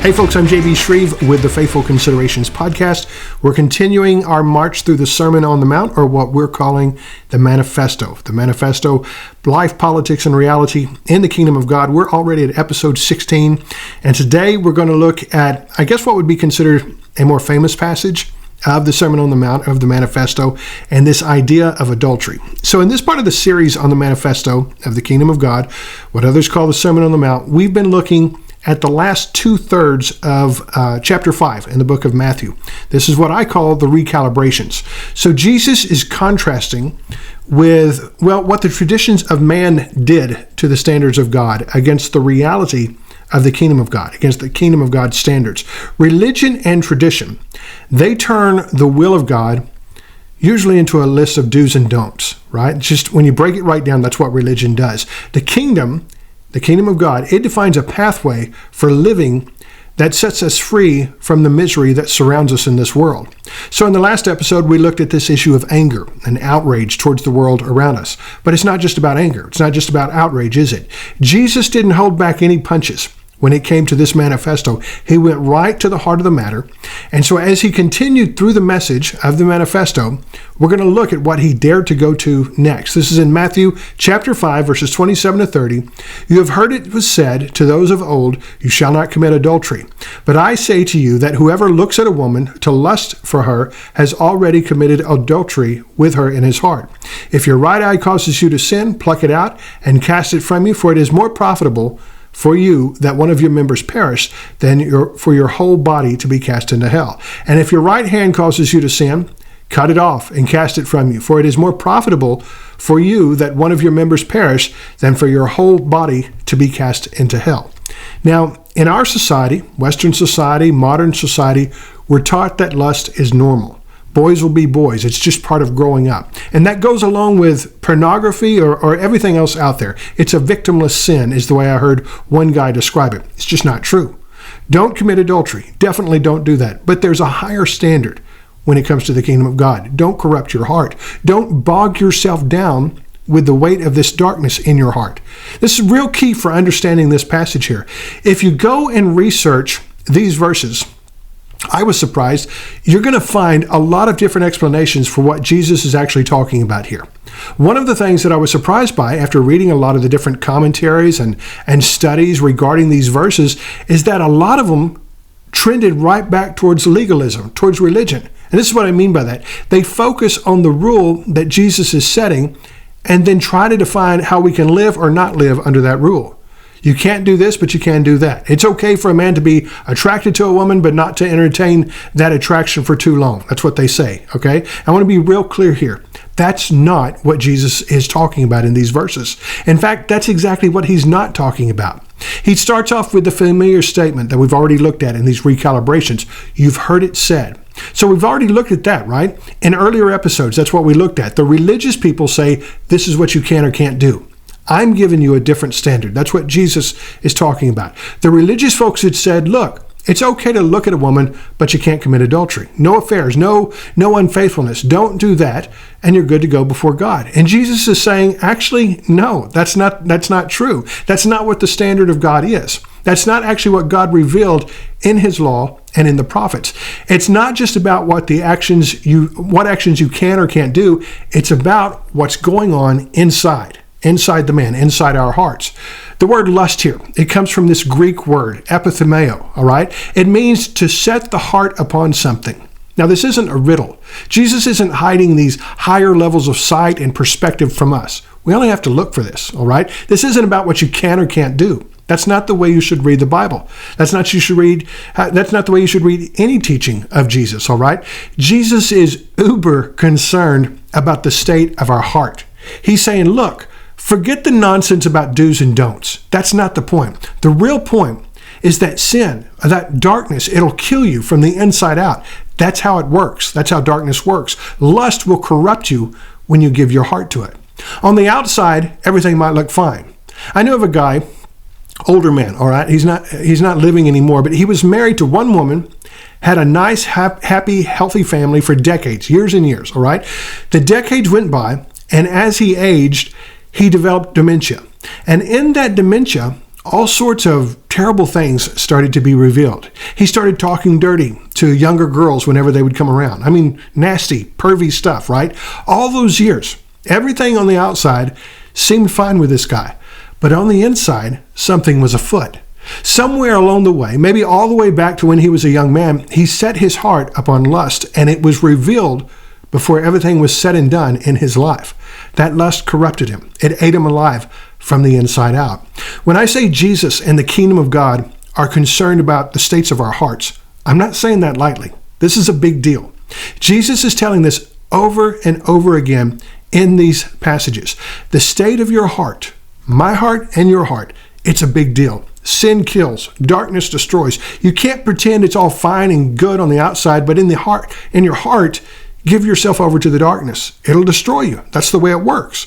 Hey folks, I'm JB Shreve with the Faithful Considerations podcast. We're continuing our march through the Sermon on the Mount, or what we're calling the Manifesto. The Manifesto, Life, Politics, and Reality in the Kingdom of God. We're already at episode 16, and today we're going to look at, I guess, what would be considered a more famous passage of the Sermon on the Mount, of the Manifesto, and this idea of adultery. So in this part of the series on the Manifesto of the Kingdom of God, what others call the Sermon on the Mount, we've been looking at the last 2/3 of chapter 5 in the book of Matthew. This is what I call the recalibrations. So Jesus is contrasting with, what the traditions of man did to the standards of God against the reality of the kingdom of God, against the kingdom of God's standards. Religion and tradition, they turn the will of God usually into a list of do's and don'ts, right? Just when you break it right down, that's what religion does. The kingdom of God, it defines a pathway for living that sets us free from the misery that surrounds us in this world. So in the last episode, we looked at this issue of anger and outrage towards the world around us. But it's not just about anger. It's not just about outrage, is it? Jesus didn't hold back any punches. When it came to this manifesto, he went right to the heart of the matter. And so as he continued through the message of the manifesto, we're going to look at what he dared to go to next. This is in Matthew chapter 5, verses 27 to 30. You have heard it was said to those of old, you shall not commit adultery. But I say to you that whoever looks at a woman to lust for her has already committed adultery with her in his heart. If your right eye causes you to sin, pluck it out and cast it from you, for it is more profitable for you that one of your members perish than for your whole body to be cast into hell. And if your right hand causes you to sin, cut it off and cast it from you. For it is more profitable for you that one of your members perish than for your whole body to be cast into hell. Now, in our society, Western society, modern society, we're taught that lust is normal. Boys will be boys. It's just part of growing up. And that goes along with pornography or everything else out there. It's a victimless sin, is the way I heard one guy describe it. It's just not true. Don't commit adultery. Definitely don't do that. But there's a higher standard when it comes to the kingdom of God. Don't corrupt your heart. Don't bog yourself down with the weight of this darkness in your heart. This is real key for understanding this passage here. If you go and research these verses, I was surprised. You're going to find a lot of different explanations for what Jesus is actually talking about here. One of the things that I was surprised by after reading a lot of the different commentaries and studies regarding these verses is that a lot of them trended right back towards legalism, towards religion. And this is what I mean by that. They focus on the rule that Jesus is setting and then try to define how we can live or not live under that rule. You can't do this, but you can do that. It's okay for a man to be attracted to a woman, but not to entertain that attraction for too long. That's what they say, okay? I want to be real clear here. That's not what Jesus is talking about in these verses. In fact, that's exactly what he's not talking about. He starts off with the familiar statement that we've already looked at in these recalibrations. You've heard it said. So we've already looked at that, right? In earlier episodes, that's what we looked at. The religious people say, this is what you can or can't do. I'm giving you a different standard. That's what Jesus is talking about. The religious folks had said, look, it's okay to look at a woman, but you can't commit adultery. No affairs, no unfaithfulness. Don't do that, and you're good to go before God. And Jesus is saying, actually, no, that's not true. That's not what the standard of God is. That's not actually what God revealed in his law and in the prophets. It's not just about what actions you can or can't do. It's about what's going on inside the man, inside our hearts. The word lust here, it comes from this Greek word, epithemeo, all right? It means to set the heart upon something. Now, this isn't a riddle. Jesus isn't hiding these higher levels of sight and perspective from us. We only have to look for this, all right? This isn't about what you can or can't do. That's not the way you should read the Bible. That's not the way you should read any teaching of Jesus, all right? Jesus is uber concerned about the state of our heart. He's saying, look, forget the nonsense about do's and don'ts. That's not the point. The real point is that sin, that darkness, it'll kill you from the inside out. That's how it works. That's how darkness works. Lust will corrupt you when you give your heart to it. On the outside, everything might look fine. I knew of a guy, older man, all right? He's not living anymore, but he was married to one woman, had a nice, happy, healthy family for decades, years and years, all right? The decades went by, and as he aged, he developed dementia. And in that dementia, all sorts of terrible things started to be revealed. He started talking dirty to younger girls whenever they would come around. I mean, nasty, pervy stuff, right? All those years, everything on the outside seemed fine with this guy. But on the inside, something was afoot. Somewhere along the way, maybe all the way back to when he was a young man, he set his heart upon lust, and it was revealed before everything was said and done in his life. That lust corrupted him. It ate him alive from the inside out. When I say Jesus and the kingdom of God are concerned about the states of our hearts, I'm not saying that lightly. This is a big deal. Jesus is telling this over and over again in these passages. The state of your heart, my heart and your heart, it's a big deal. Sin kills, darkness destroys. You can't pretend it's all fine and good on the outside, but in your heart, give yourself over to the darkness. It'll destroy you. That's the way it works.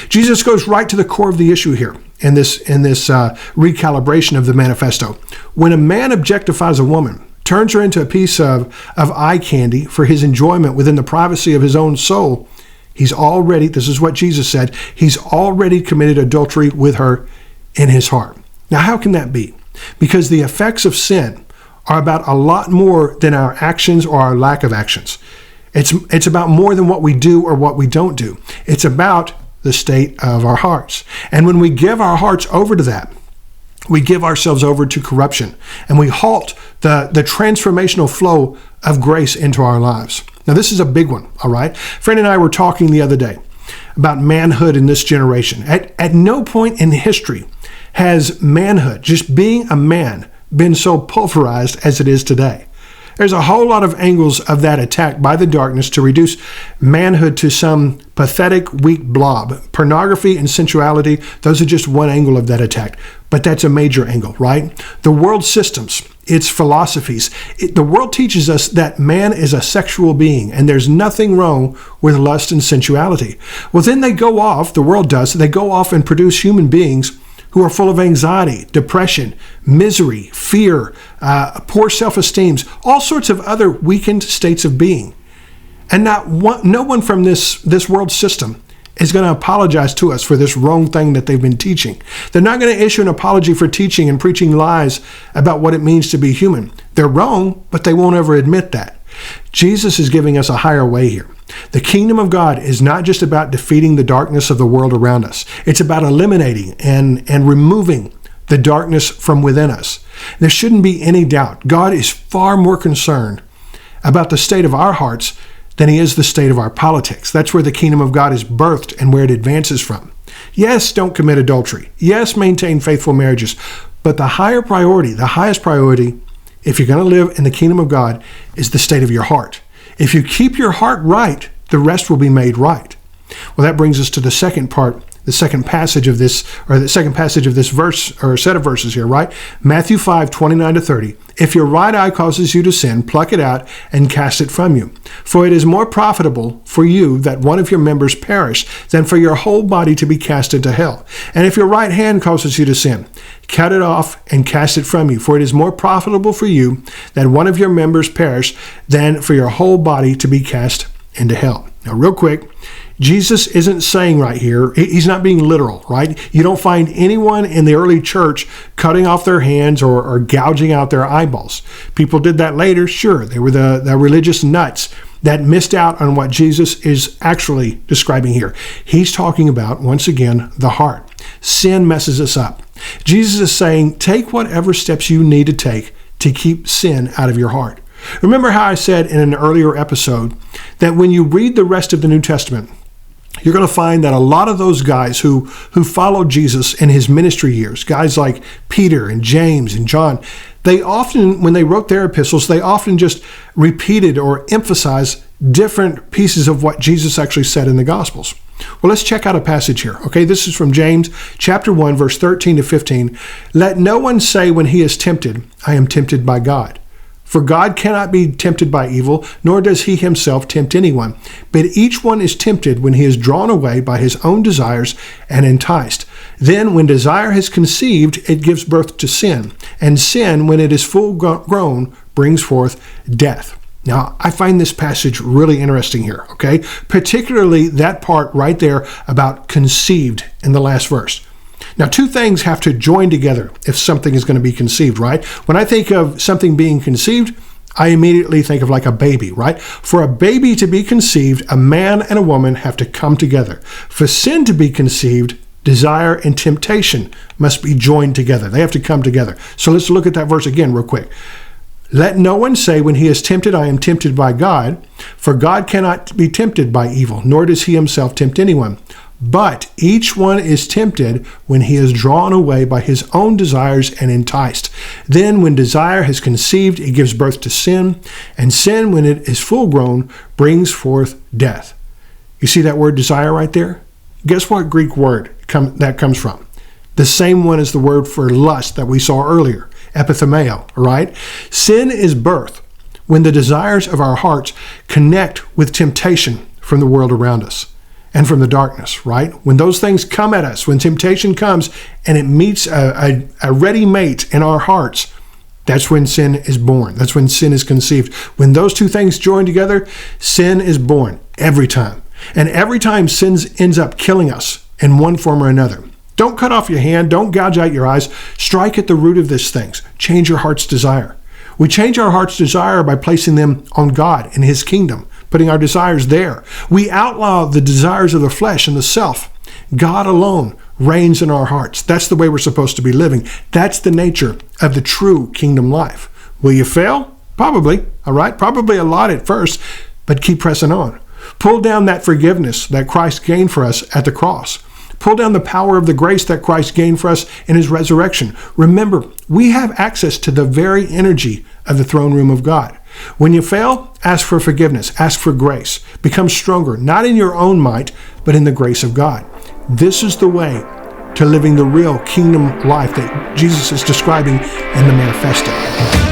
Jesus goes right to the core of the issue here in this recalibration of the manifesto. When a man objectifies a woman, turns her into a piece of eye candy for his enjoyment within the privacy of his own soul, he's already, this is what Jesus said, he's already committed adultery with her in his heart. Now, how can that be? Because the effects of sin are about a lot more than our actions or our lack of actions. It's about more than what we do or what we don't do. It's about the state of our hearts. And when we give our hearts over to that, we give ourselves over to corruption, and we halt the transformational flow of grace into our lives. Now, this is a big one, all right? Friend and I were talking the other day about manhood in this generation. At no point in history has manhood, just being a man, been so pulverized as it is today. There's a whole lot of angles of that attack by the darkness to reduce manhood to some pathetic, weak blob. Pornography and sensuality, those are just one angle of that attack. But that's a major angle, right? The world systems, its philosophies. The world teaches us that man is a sexual being and there's nothing wrong with lust and sensuality. Well, then they go off, the world does, they go off and produce human beings who are full of anxiety, depression, misery, fear, poor self-esteem, all sorts of other weakened states of being. And no one from this world system is going to apologize to us for this wrong thing that they've been teaching. They're not going to issue an apology for teaching and preaching lies about what it means to be human. They're wrong, but they won't ever admit that. Jesus is giving us a higher way here. The kingdom of God is not just about defeating the darkness of the world around us. It's about eliminating and removing the darkness from within us. There shouldn't be any doubt. God is far more concerned about the state of our hearts than he is the state of our politics. That's where the kingdom of God is birthed and where it advances from. Yes, don't commit adultery. Yes, maintain faithful marriages. But the higher priority, the highest priority, if you're going to live in the kingdom of God, is the state of your heart. If you keep your heart right, the rest will be made right. Well, that brings us to the second part, the second passage of this verse, or set of verses here, right? Matthew 5:29-30. If your right eye causes you to sin, pluck it out and cast it from you. For it is more profitable for you that one of your members perish than for your whole body to be cast into hell. And if your right hand causes you to sin, cut it off and cast it from you. For it is more profitable for you that one of your members perish than for your whole body to be cast into hell. Now, real quick, Jesus isn't saying right here, he's not being literal, right? You don't find anyone in the early church cutting off their hands or gouging out their eyeballs. People did that later, sure. They were the religious nuts that missed out on what Jesus is actually describing here. He's talking about, once again, the heart. Sin messes us up. Jesus is saying, take whatever steps you need to take to keep sin out of your heart. Remember how I said in an earlier episode that when you read the rest of the New Testament, you're going to find that a lot of those guys who followed Jesus in his ministry years, guys like Peter and James and John, they often, when they wrote their epistles, they often just repeated or emphasized different pieces of what Jesus actually said in the Gospels. Well, let's check out a passage here. Okay, this is from James chapter 1, verse 13-15. Let no one say when he is tempted, I am tempted by God. For God cannot be tempted by evil, nor does he himself tempt anyone. But each one is tempted when he is drawn away by his own desires and enticed. Then when desire has conceived, it gives birth to sin. And sin, when it is full grown, brings forth death. Now, I find this passage really interesting here, okay? Particularly that part right there about conceived in the last verse. Now, two things have to join together if something is going to be conceived, right? When I think of something being conceived, I immediately think of like a baby, right? For a baby to be conceived, a man and a woman have to come together. For sin to be conceived, desire and temptation must be joined together. They have to come together. So let's look at that verse again real quick. Let no one say when he is tempted, I am tempted by God, for God cannot be tempted by evil, nor does he himself tempt anyone. But each one is tempted when he is drawn away by his own desires and enticed. Then when desire has conceived, it gives birth to sin, and sin, when it is full grown, brings forth death. You see that word desire right there? Guess what Greek word that comes from? The same one as the word for lust that we saw earlier, epithumeo, right? Sin is birth when the desires of our hearts connect with temptation from the world around us and from the darkness, right? When those things come at us, when temptation comes and it meets a ready mate in our hearts, that's when sin is born. That's when sin is conceived. When those two things join together, sin is born every time. And every time sin ends up killing us in one form or another. Don't cut off your hand. Don't gouge out your eyes. Strike at the root of these things. Change your heart's desire. We change our heart's desire by placing them on God and his kingdom, putting our desires there. We outlaw the desires of the flesh and the self. God alone reigns in our hearts. That's the way we're supposed to be living. That's the nature of the true kingdom life. Will you fail? Probably, all right? Probably a lot at first, but keep pressing on. Pull down that forgiveness that Christ gained for us at the cross. Pull down the power of the grace that Christ gained for us in his resurrection. Remember, we have access to the very energy of the throne room of God. When you fail, ask for forgiveness, ask for grace. Become stronger, not in your own might, but in the grace of God. This is the way to living the real kingdom life that Jesus is describing in the manifesto.